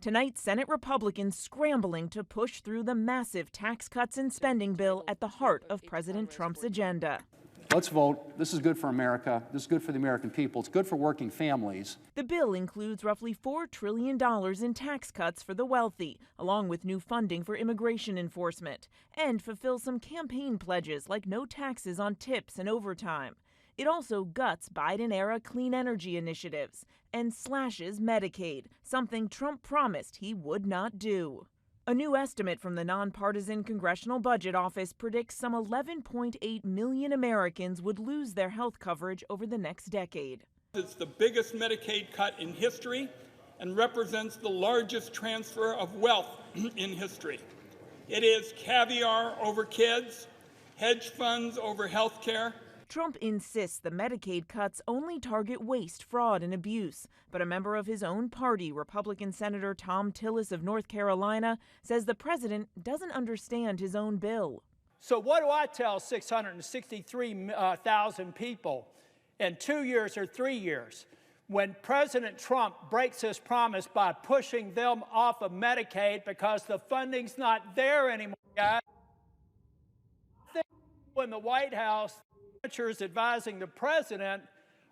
Tonight, Senate Republicans scrambling to push through the massive tax cuts and spending bill at the heart of President Trump's agenda. Let's vote. This is good for America. This is good for the American people. It's good for working families. The bill includes roughly $4 trillion in tax cuts for the wealthy, along with new funding for immigration enforcement, and fulfills some campaign pledges like no taxes on tips and overtime. It also guts Biden-era clean energy initiatives and slashes Medicaid, something Trump promised he would not do. A new estimate from the nonpartisan Congressional Budget Office predicts some 11.8 million Americans would lose their health coverage over the next decade. It's the biggest Medicaid cut in history and represents the largest transfer of wealth in history. It is caviar over kids, hedge funds over health care. Trump insists the Medicaid cuts only target waste, fraud, and abuse. But a member of his own party, Republican Senator Tom Tillis of North Carolina, says the president doesn't understand his own bill. So what do I tell 663,000 people in 2 years or 3 years when President Trump breaks his promise by pushing them off of Medicaid because the funding's not there anymore, guys? In the White House, senators advising the president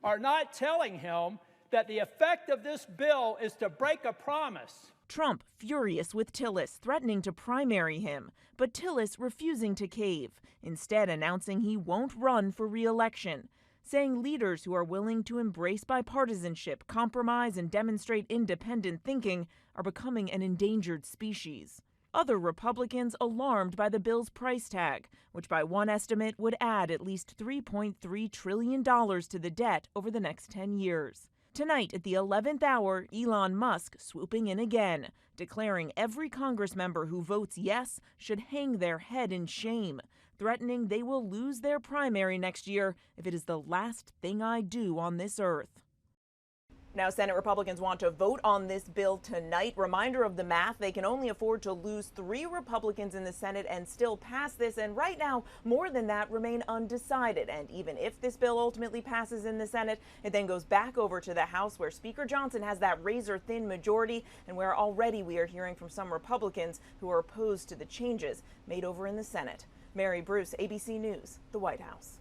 are not telling him that the effect of this bill is to break a promise. Trump furious with Tillis, threatening to primary him, but Tillis refusing to cave, instead announcing he won't run for re-election, saying leaders who are willing to embrace bipartisanship, compromise, and demonstrate independent thinking are becoming an endangered species. Other Republicans alarmed by the bill's price tag, which by one estimate would add at least $3.3 trillion to the debt over the next 10 years. Tonight at the 11th hour, Elon Musk swooping in again, declaring every Congressmember who votes yes should hang their head in shame, threatening they will lose their primary next year if it is the last thing I do on this earth. Now, Senate Republicans want to vote on this bill tonight. Reminder of the math, they can only afford to lose 3 Republicans in the Senate and still pass this. And right now, more than that remain undecided. And even if this bill ultimately passes in the Senate, it then goes back over to the House, where Speaker Johnson has that razor-thin majority and where already we are hearing from some Republicans who are opposed to the changes made over in the Senate. Mary Bruce, ABC News, the White House.